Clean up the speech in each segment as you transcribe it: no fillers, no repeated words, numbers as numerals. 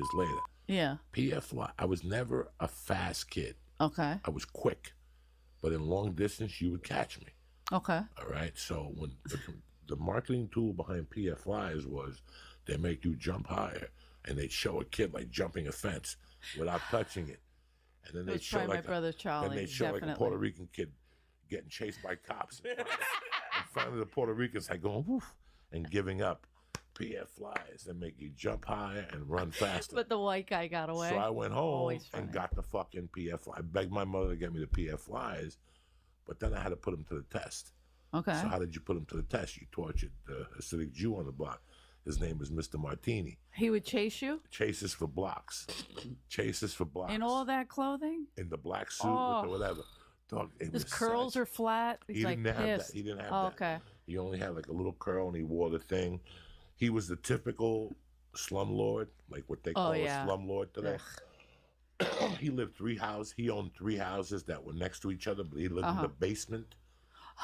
years later. Yeah. PF I was never a fast kid. Okay. I was quick, but in long distance, you would catch me. Okay. All right. So when the marketing tool behind PFIs was they make you jump higher, and they'd show a kid like jumping a fence without touching it, and then they'd show like my brother Charlie. then they'd show definitely. like a Puerto Rican kid getting chased by cops in front of the Puerto Ricans, like going woof and giving up. PF flies that make you jump higher and run faster. But the white guy got away. So I went home Always funny. and got the fucking PF fly. I begged my mother to get me the PF flies, but then I had to put them to the test. Okay. So how did you put him to the test? You tortured the Hasidic Jew on the block. His name was Mr. Martini. He would chase you? Chases for blocks. Chases for blocks. In all that clothing? In the black suit with the whatever. Dog, His curls are flat. He's he like didn't have pissed. that. He didn't have that. Okay. He only had like a little curl and he wore the thing. He was the typical slumlord, like what they call a slumlord today. He lived 3 houses. He owned 3 houses that were next to each other, but he lived in the basement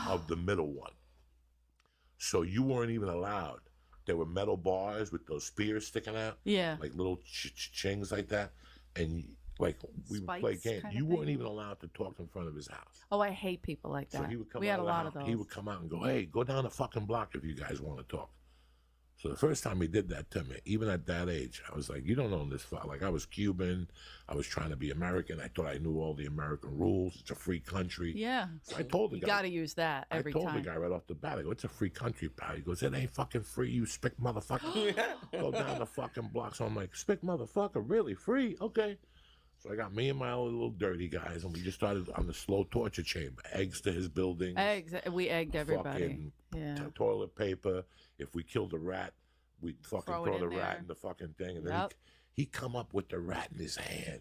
of the middle one. So you weren't even allowed. There were metal bars with those spears sticking out. Yeah. Like little chings like that. And like we would play games. kind You of weren't thing? even allowed to talk in front of his house. Oh, I hate people like that. So he would come we out had a of the lot of house. those. He would come out and go, hey, go down the fucking block if you guys want to talk. So the first time he did that to me, even at that age, I was like, you don't own this file. Like, I was Cuban. I was trying to be American. I thought I knew all the American rules. It's a free country. Yeah. So I told the guy. You got to use that every time. I told the guy right off the bat, I go, it's a free country, pal. He goes, it ain't fucking free, you spick motherfucker. Go down the fucking block. So I'm like, spick motherfucker, really? Free? Okay. So I got me and my little dirty guys, and we just started on the slow torture chamber. Eggs to his building. Eggs. We egged everybody. Fucking toilet paper. If we killed a rat, we'd fucking throw the rat in the fucking thing. And then he'd come up with the rat in his hand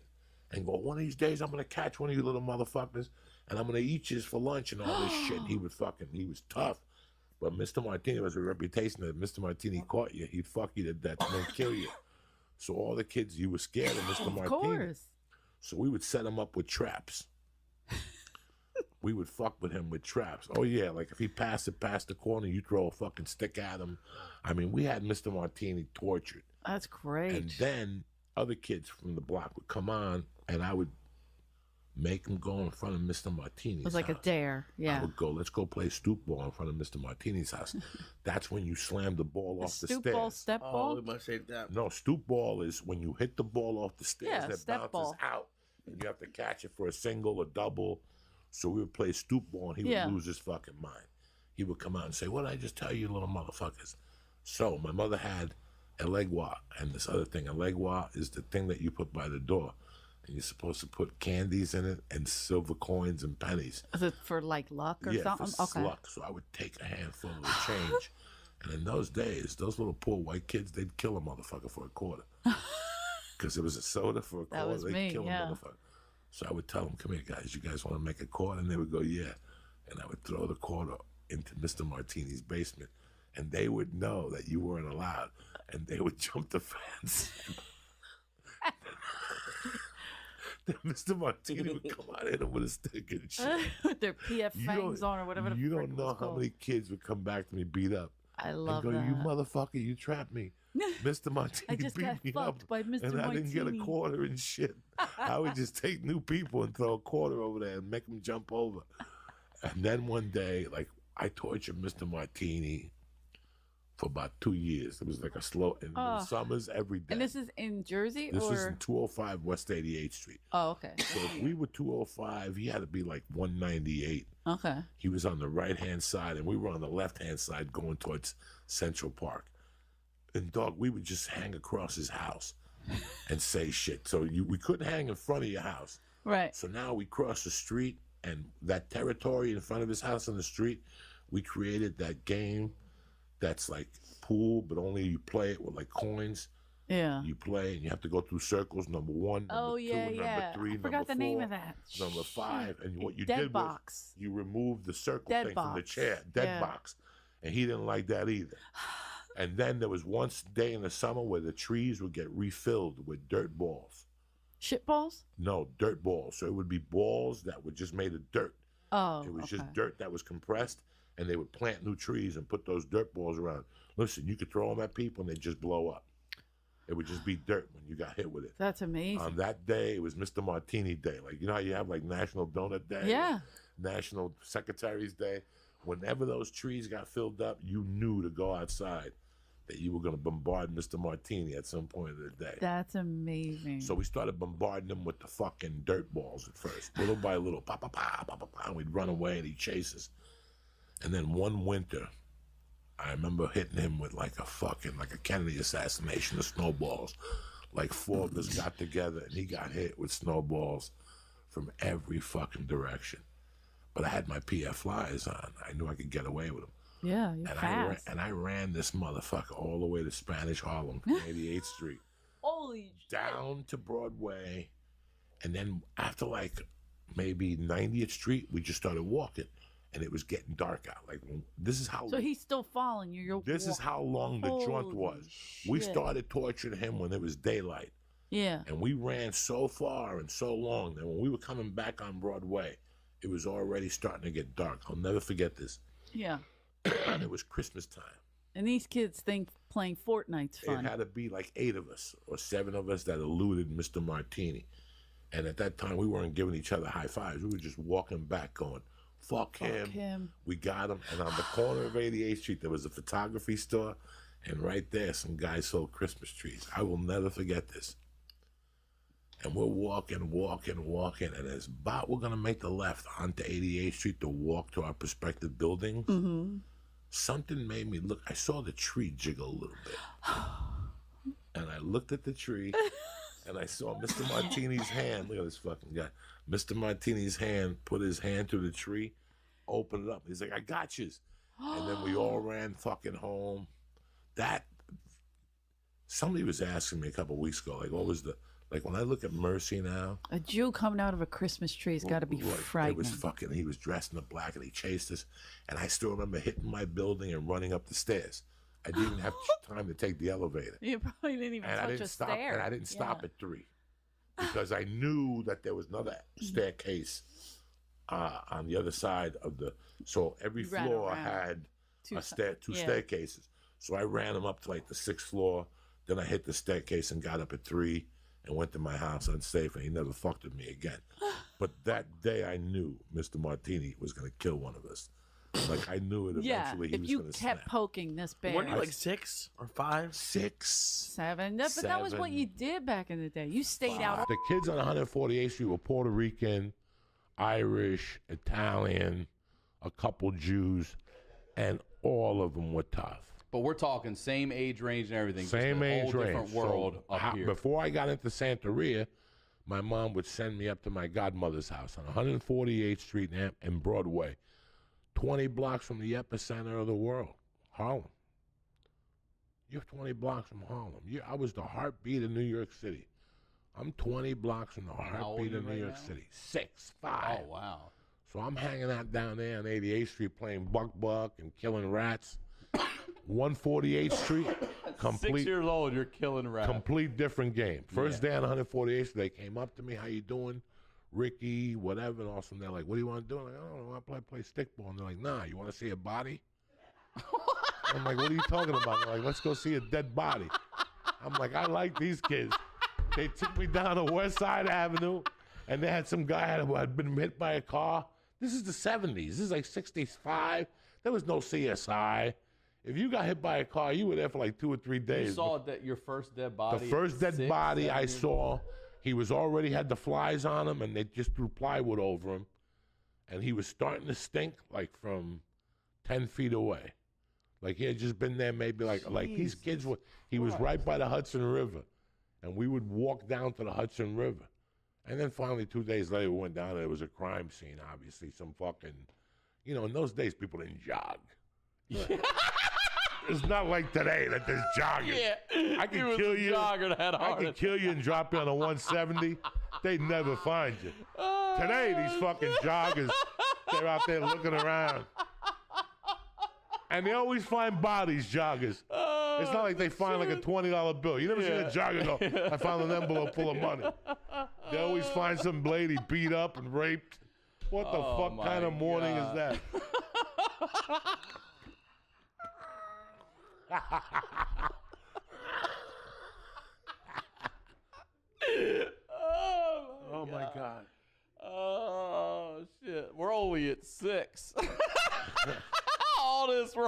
and go, one of these days I'm going to catch one of you little motherfuckers, and I'm going to eat you for lunch and all this shit. He was tough. But Mr. Martini was a reputation that Mr. Martini caught you, he'd fuck you to death and then kill you. So all the kids, you were scared of Mr. Martini. Of course. So we would set him up with traps. We would fuck with him with traps. Oh, yeah, like if he passed it past the corner, you throw a fucking stick at him. I mean, we had Mr. Martini tortured. That's great. And then other kids from the block would come on, and I would make him go in front of Mr. Martini's house. It was like a dare, yeah. I would go, let's go play stoop ball in front of Mr. Martini's house. That's when you slam the ball off the stairs. Stoop ball, step ball? Oh, we must say that. No, stoop ball is when you hit the ball off the stairs that step bounces out, and you have to catch it for a single or double. So we would play stoop ball, and he would lose his fucking mind. He would come out and say, what did I just tell you, little motherfuckers? So my mother had a legua, and this other thing. A legua is the thing that you put by the door. And you're supposed to put candies in it and silver coins and pennies. Is it for like luck or something? For luck. So I would take a handful of the change. And in those days, those little poor white kids, they'd kill a motherfucker for a quarter. Because it was a soda for a quarter. They'd kill a motherfucker. So I would tell them, come here, guys. You guys want to make a quarter? And they would go, yeah. And I would throw the quarter into Mr. Martini's basement. And they would know that you weren't allowed. And they would jump the fence. Then Mr. Martini would come out at him with a stick and shit. With their PF fangs on or whatever the You don't know how many kids would come back to me beat up. I love and go, that. you motherfucker, you trapped me. Mr. Martini I just beat got me fucked up, by Mr. and I didn't get a Martini. quarter and shit. I would just take new people and throw a quarter over there and make them jump over. And then one day, like, I tortured Mr. Martini for about 2 years. It was like a slow, in the summers, every day. And this is in Jersey? This was in 205 West 88th Street. Oh, okay. So if we were 205, he had to be like 198. Okay. He was on the right-hand side, and we were on the left-hand side going towards Central Park. And, dog, we would just hang across his house and say shit. So we couldn't hang in front of your house. Right. So now we cross the street, and that territory in front of his house on the street, we created that game that's like pool, but only you play it with like coins. Yeah. You play, and you have to go through circles. Number 1, number 2, number 3, I forgot the name of that. Number 5. And what you Dead did box. was you removed the circle Dead thing box. from the chair. Dead box. And he didn't like that either. And then there was one day in the summer where the trees would get refilled with dirt balls. Shit balls? No, dirt balls. So it would be balls that were just made of dirt. Oh, it was just dirt that was compressed, and they would plant new trees and put those dirt balls around. Listen, you could throw them at people and they'd just blow up. It would just be dirt when you got hit with it. That's amazing. On that day, it was Mr. Martini Day. Like, you know how you have like National Donut Day? Yeah. National Secretary's Day. Whenever those trees got filled up, you knew to go outside that you were going to bombard Mr. Martini at some point of the day. That's amazing. So we started bombarding him with the fucking dirt balls at first. Little by little. Pa, pa, pa, pa, pa, pa, and we'd run away and he'd chase us. And then one winter, I remember hitting him with like a Kennedy assassination of snowballs. Like 4 of us got together and he got hit with snowballs from every fucking direction. But I had my PF flyers on. I knew I could get away with them. Yeah, you're fast. I ran this motherfucker all the way to Spanish Harlem, 88th Street. Holy shit. Down to Broadway. And then after like maybe 90th Street, we just started walking. And it was getting dark out. Like, this is how. So he's still following you. This is how long the jaunt was. Shit. We started torturing him when it was daylight. Yeah. And we ran so far and so long that when we were coming back on Broadway, it was already starting to get dark. I'll never forget this. Yeah. And it was Christmas time. And these kids think playing Fortnite's fun. It had to be like 8 of us or 7 of us that eluded Mr. Martini. And at that time, we weren't giving each other high fives. We were just walking back going, Fuck him. We got him. And on the corner of 88th Street, there was a photography store. And right there, some guy sold Christmas trees. I will never forget this. And we're walking. And as about we're going to make the left onto 88th Street to walk to our prospective buildings, something made me look. I saw the tree jiggle a little bit. And I looked at the tree. And I saw Mr. Martini's hand. Look at this fucking guy. Mr. Martini's hand, put his hand through the tree, opened it up. He's like, I got you. And then we all ran fucking home. Somebody was asking me a couple of weeks ago, like, what was when I look at Mercy now. A Jew coming out of a Christmas tree has got to be frightening. It was fucking, he was dressed in the black and he chased us. And I still remember hitting my building and running up the stairs. I didn't even have time to take the elevator. You probably didn't even touch a stair. And I didn't stop at 3 because I knew that there was another staircase on the other side of the. So every floor had two staircases. So I ran them up to like the 6th floor. Then I hit the staircase and got up at 3 and went to my house unsafe. And he never fucked with me again. But that day I knew Mr. Martini was going to kill one of us. Like, I knew it eventually. If you kept poking this bear. Weren't you like 6 or 5? 6. 7. But that was what you did back in the day. You stayed out. The kids on 148th Street were Puerto Rican, Irish, Italian, a couple Jews, and all of them were tough. But we're talking same age range and everything. Same age range. Different world up here. Before I got into Santeria, my mom would send me up to my godmother's house on 148th Street and Broadway. 20 blocks from the epicenter of the world, Harlem. You're 20 blocks from Harlem. I was the heartbeat of New York City. I'm 20 blocks from the heartbeat of New York City. 6'5". Oh, wow. So I'm hanging out down there on 88th Street playing buck and killing rats. 148th Street, 6 years old, you're killing rats. Complete different game. First day on 148th Street, they came up to me, how you doing? Ricky, whatever, and all of a sudden they're like, what do you want to do? I'm like, I don't know, I play stickball. And they're like, nah, you want to see a body? I'm like, what are you talking about? They're like, let's go see a dead body. I'm like, I like these kids. They took me down to West Side Avenue, and they had some guy who had been hit by a car. This is the 70s. This is like 65. There was no CSI. If you got hit by a car, you were there for like 2 or 3 days. You saw your first dead body? The first dead body I saw, he was already had the flies on him, and they just threw plywood over him. And he was starting to stink like from 10 feet away. Like he had just been there maybe like these kids were, he was right by the Hudson River. And we would walk down to the Hudson River. And then finally 2 days later, we went down there. It was a crime scene, obviously. Some fucking, in those days, people didn't jog. Yeah. It's not like today that there's jogging. Yeah. I can kill you. I can kill you and drop you on a 170. They'd never find you. Today, these fucking joggers, they're out there looking around. And they always find bodies, joggers. It's not like they find like a $20 bill. You never seen a jogger go, I found an envelope full of money. They always find some lady beat up and raped. What the fuck kind of morning is that?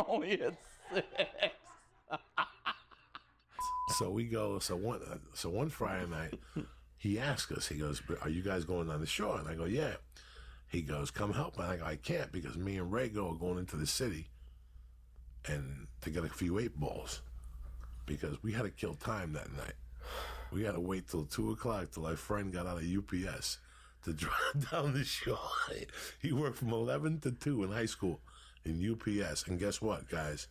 We're only at 6. So we go. So one Friday night, he asked us. He goes, "Are you guys going on the shore?" And I go, "Yeah." He goes, "Come help." And I go, "I can't because me and Rago are going into the city, and to get a few 8-balls, because we had to kill time that night. We had to wait till 2:00 till our friend got out of UPS to drive down the shore. He worked from 11 to 2 in high school in UPS, and guess what, guys?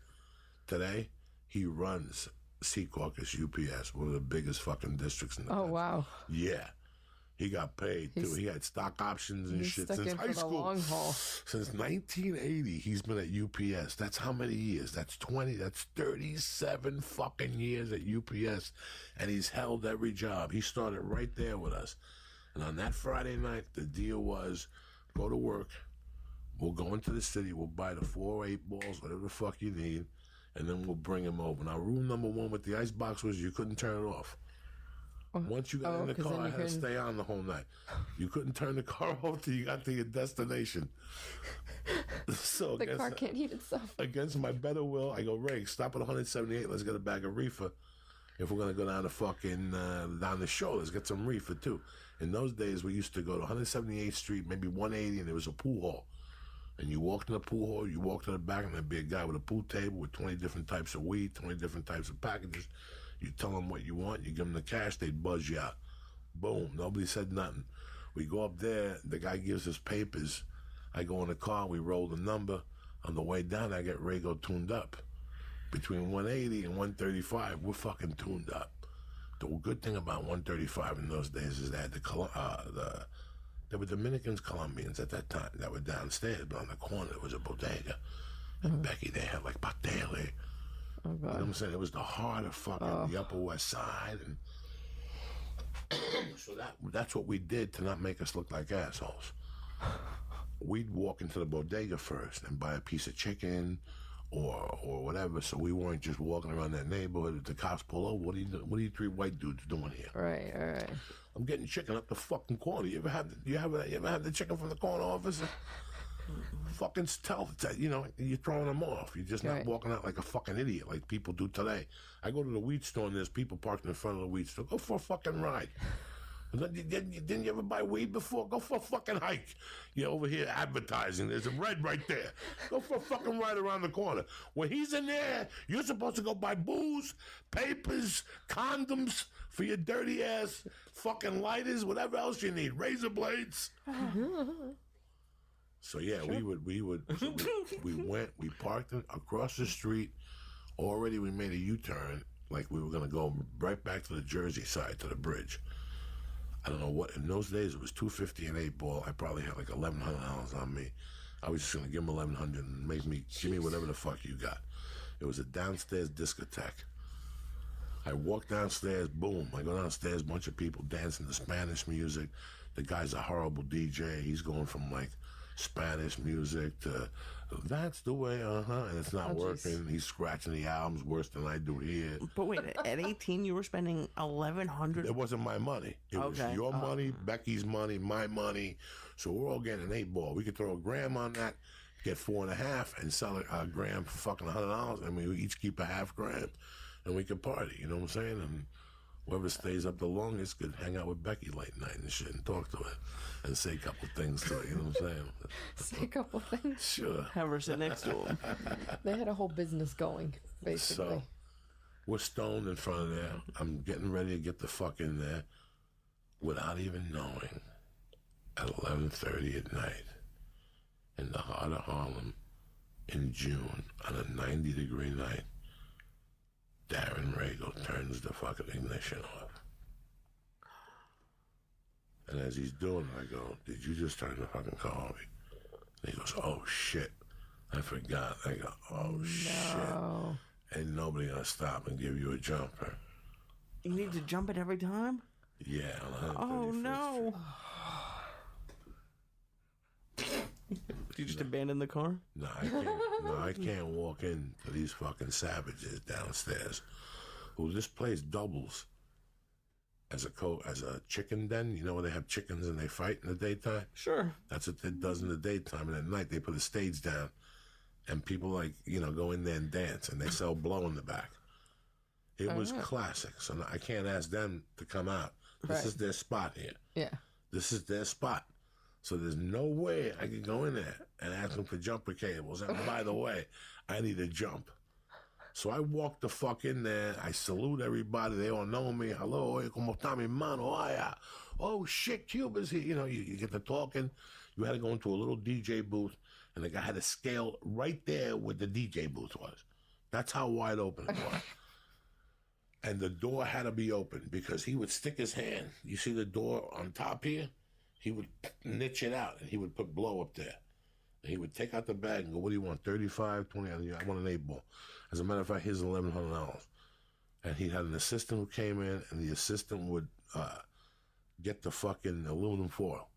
Today he runs Secaucus UPS, one of the biggest fucking districts in the country. Wow. Yeah. He got paid too. He had stock options and shit since high school. Long haul. Since 1980, he's been at UPS. That's how many years? That's 37 fucking years at UPS, and he's held every job. He started right there with us. And on that Friday night, the deal was, go to work. We'll go into the city. We'll buy the 4 8-balls, whatever the fuck you need, and then we'll bring him over. Now, rule number 1 with the icebox was you couldn't turn it off. Once you got in the car, I had to stay on the whole night. You couldn't turn the car off till you got to your destination. So the car can't heat itself. Against my better will, I go, Ray, stop at 178. Let's get a bag of reefer. If we're gonna go down the fucking down the shore, let's get some reefer too. In those days, we used to go to 178th Street, maybe 180, and there was a pool hall. And you walked in the pool hall, you walked to the back, and there'd be a guy with a pool table with 20 different types of weed, 20 different types of packages. You tell them what you want, you give them the cash, they'd buzz you out. Boom, nobody said nothing. We go up there, the guy gives us papers. I go in the car, we roll the number. On the way down, I get Rago tuned up. Between 180 and 135, we're fucking tuned up. The good thing about 135 in those days is that there were Dominicans, Colombians at that time that were downstairs, but on the corner there was a bodega. And Becky, they had like patele. Oh, God. You know what I'm saying? It was the heart of fucking the Upper West Side. And so that's what we did to not make us look like assholes. We'd walk into the bodega first and buy a piece of chicken or whatever, so we weren't just walking around that neighborhood. If the cops pull over, what are you 3 white dudes doing here? Right, all right. I'm getting chicken up the fucking corner. You ever have the chicken from the corner officer? Fucking tell, you know, you're throwing them off. You're just not walking out like a fucking idiot like people do today. I go to the weed store and there's people parked in front of the weed store. Go for a fucking ride. Didn't you ever buy weed before? Go for a fucking hike. You're over here advertising. There's a red right there. Go for a fucking ride around the corner. When he's in there, you're supposed to go buy booze, papers, condoms for your dirty ass, fucking lighters, whatever else you need, razor blades. So yeah, we went, we parked across the street. Already we made a U-turn, like we were gonna go right back to the Jersey side, to the bridge. I don't know what, in those days it was $250 an 8-ball. I probably had like $1,100 on me. I was just gonna give him $1,100 and give me whatever the fuck you got. It was a downstairs discotheque. I walk downstairs, boom, I go downstairs, bunch of people dancing to Spanish music. The guy's a horrible DJ. He's going from like Spanish music to that's the way, and it's not working. He's scratching the albums worse than I do here. But wait, at 18 you were spending $1,100? It wasn't my money. It was your money, Becky's money, my money. So we're all getting an 8-ball. We could throw a gram on that, get 4.5, and sell a gram for fucking $100. I mean, we each keep a half gram, and we could party. You know what I'm saying? And whoever stays up the longest could hang out with Becky late night and shit and talk to her and say a couple things to her, you know what I'm saying? Say a couple things. Sure. Have her sit next to him. They had a whole business going, basically. So, we're stoned in front of there. I'm getting ready to get the fuck in there without even knowing at 11:30 at night in the heart of Harlem in June on a 90-degree night, Darren Rago turns the fucking ignition off. And as he's doing it, I go, did you just turn the fucking car on me? And he goes, oh shit, I forgot. I go, oh shit. Ain't nobody gonna stop and give you a jumper. You need to jump it every time? Yeah. Oh no. Did you just abandon the car? No, I can't walk into these fucking savages downstairs. Who this place doubles as a chicken den. You know where they have chickens and they fight in the daytime? Sure. That's what it does in the daytime. And at night they put a stage down and people like, go in there and dance, and they sell blow in the back. It was classic. So I can't ask them to come out. This is their spot here. Yeah. This is their spot. So there's no way I can go in there and ask them for jumper cables. And by the way, I need a jump. So I walk the fuck in there. I salute everybody. They all know me. Hello, como está mi mano? Oh shit, Cuba's here. You get to talking. You had to go into a little DJ booth, and the guy had a scale right there where the DJ booth was. That's how wide open it was. And the door had to be open because he would stick his hand. You see the door on top here? He would niche it out, and he would put blow up there. And he would take out the bag and go, what do you want, 35, 20? I want an 8-ball. As a matter of fact, here's $1,100. And he had an assistant who came in, and the assistant would get the fucking aluminum foil.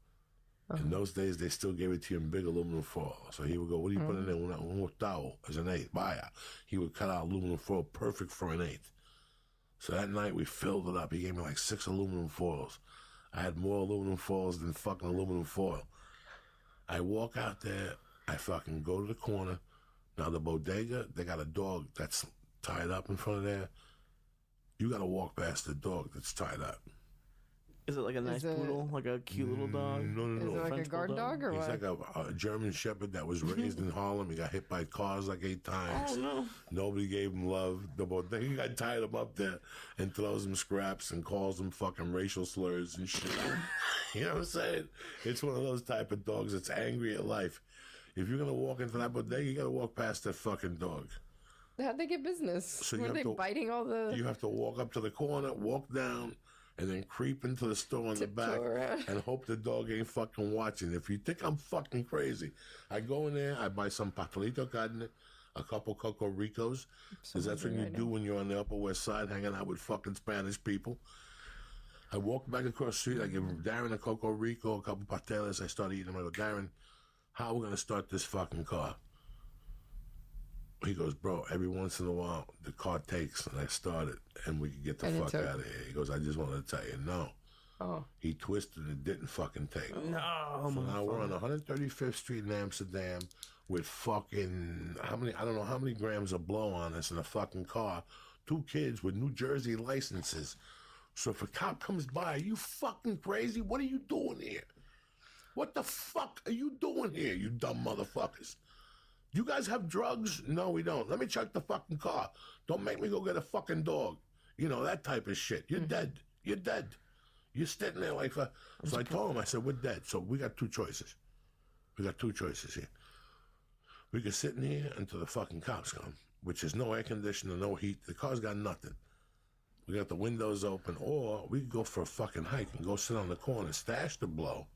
In those days, they still gave it to you in big aluminum foil. So he would go, what do you put in there? Un octavo as an 8. Vaya. He would cut out aluminum foil perfect for an 8. So that night, we filled it up. He gave me like 6 aluminum foils. I had more aluminum foils than fucking aluminum foil. I walk out there. I fucking go to the corner. Now, the bodega, they got a dog that's tied up in front of there. You got to walk past the dog that's tied up. Is it like a nice poodle? Like a cute little dog? No. Is it like French a guard bulldog? dog or He's what? like a German Shepherd that was raised in Harlem. He got hit by cars like 8 times. Oh, no. Nobody gave him love. The bodega guy tied him up there and throws him scraps and calls him fucking racial slurs and shit. You know what I'm saying? It's one of those type of dogs that's angry at life. If you're going to walk into that bodega, you got to walk past that fucking dog. How'd they get business? So Were they biting all the... You have to walk up to the corner, walk down, and then creep into the store in the back around. and hope the dog ain't fucking watching. If you think I'm fucking crazy, I go in there, I buy some pastelito carne, a couple Coco Ricos, because that's what you do when you're on the Upper West Side hanging out with fucking Spanish people. I walk back across the street, I give Darren a Coco Rico, a couple pasteles, I start eating them. I go, Darren, how are we going to start this fucking car? He goes, bro, every once in a while, the car takes, and I start it, and we can get the fuck out of here. He goes, I just wanted to tell you, no. Oh. He twisted and it didn't fucking take. No, So now we're on 135th Street in Amsterdam with fucking, I don't know how many grams of blow on us in a fucking car. 2 kids with New Jersey licenses. So if a cop comes by, are you fucking crazy? What are you doing here? What the fuck are you doing here, you dumb motherfuckers? You guys have drugs? No, we don't. Let me check the fucking car. Don't make me go get a fucking dog. That type of shit. You're dead. You're dead. You're sitting there like... So I told him, I said, we're dead. So we got 2 choices. We got 2 choices here. We could sit in here until the fucking cops come, which is no air conditioner, no heat. The car's got nothing. We got the windows open. Or we could go for a fucking hike and go sit on the corner, stash the blow,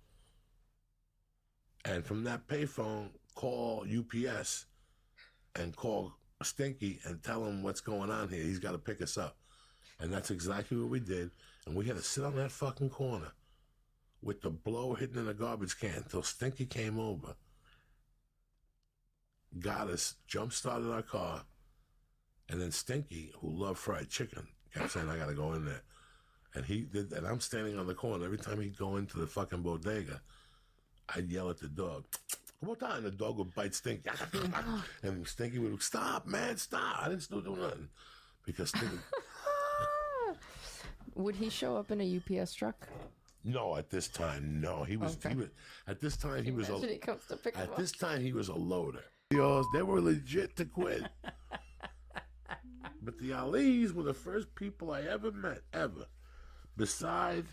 and from that payphone, call UPS and call Stinky and tell him what's going on here. He's got to pick us up. And that's exactly what we did. And we had to sit on that fucking corner with the blow hidden in a garbage can until Stinky came over, got us, jump-started our car, and then Stinky, who loved fried chicken, kept saying, I got to go in there. And he did, and I'm standing on the corner. Every time he'd go into the fucking bodega, I'd yell at the dog, come on, and the dog would bite Stinky. And Stinky would, stop, man, stop. I didn't still do nothing. Because Stinky... Would he show up in a UPS truck? No, at this time, no. He was, at this time, he was he comes to pick him at up. this time, he was a loader. They were legit to quit. But the Alis were the first people I ever met, ever, besides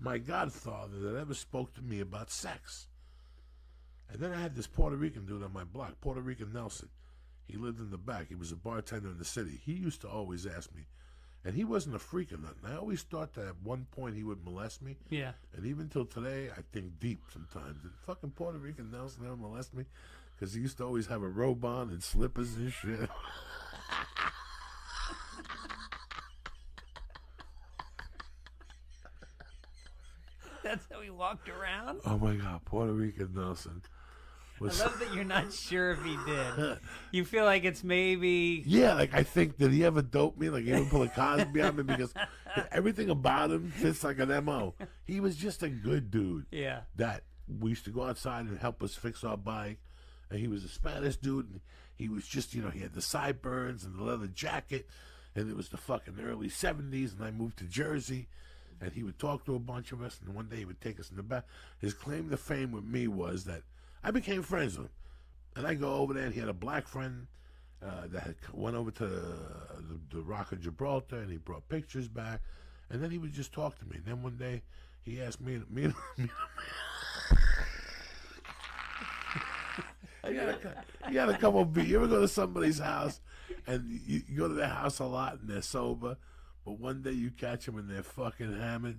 my godfather, that ever spoke to me about sex. And then I had this Puerto Rican dude on my block, Puerto Rican Nelson. He lived in the back. He was a bartender in the city. He used to always ask me, and he wasn't a freak or nothing. I always thought that at one point he would molest me. Yeah. And even till today, I think deep sometimes. Did fucking Puerto Rican Nelson ever molest me? Because he used to always have a robe on and slippers and shit. That's how he walked around? Oh my God, Puerto Rican Nelson. I love that you're not sure if he did. You feel like it's maybe... Yeah, like I think, did he ever dope me? Like he ever pull a Cosby on me? Because everything about him fits like an M.O. He was just a good dude. Yeah. That we used to go outside and help us fix our bike. And he was a Spanish dude. And he was just, he had the sideburns and the leather jacket, and it was the fucking early 70s, and I moved to Jersey, and he would talk to a bunch of us, and one day he would take us in the back. His claim to fame with me was that I became friends with him. And I go over there, and he had a black friend that had went over to the Rock of Gibraltar, and he brought pictures back, and then he would just talk to me. And then one day, he asked me you got a couple of beers. You ever go to somebody's house, and you go to their house a lot, and they're sober, but one day you catch them and they're fucking hammered.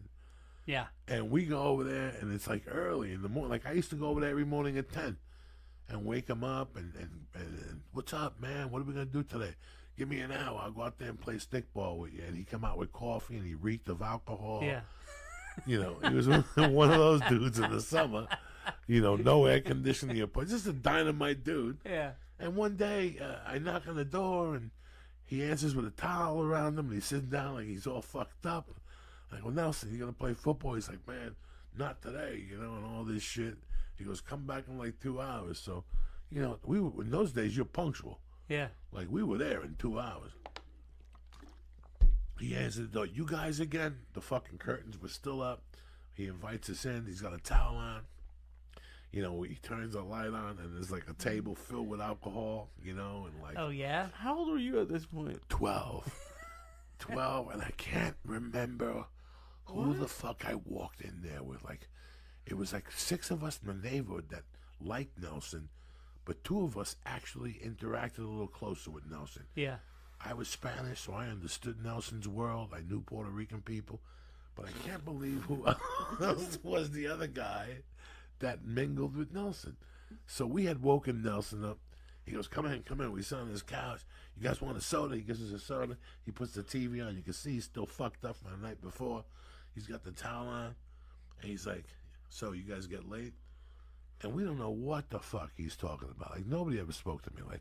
Yeah. And we go over there, and it's like early in the morning. Like I used to go over there every morning at 10 and wake them up and what's up, man? What are we going to do today? Give me an hour. I'll go out there and play stickball with you. And he come out with coffee, and he reeked of alcohol. Yeah. He was one of those dudes in the summer. No air conditioning. Just a dynamite dude. Yeah. And one day, I knock on the door, and he answers with a towel around him, and he's sitting down like he's all fucked up. I go, Nelson, you going to play football? He's like, man, not today, and all this shit. He goes, come back in like 2 hours. So, we were, in those days, you're punctual. Yeah. Like, we were there in 2 hours. He answered the door. You guys again? The fucking curtains were still up. He invites us in. He's got a towel on. He turns a light on, and there's like a table filled with alcohol, and like... Oh, yeah? How old were you at this point? 12. 12, and I can't remember who the fuck I walked in there with. Like, it was like 6 of us in the neighborhood that liked Nelson, but 2 of us actually interacted a little closer with Nelson. Yeah. I was Spanish, so I understood Nelson's world. I knew Puerto Rican people, but I can't believe who else was the other guy that mingled with Nelson. So we had woken Nelson up. He goes, come in. We sit on his couch. You guys want a soda? He gives us a soda. He puts the TV on. You can see he's still fucked up from the night before. He's got the towel on. And he's like, so you guys get late? And we don't know what the fuck he's talking about. Like, nobody ever spoke to me like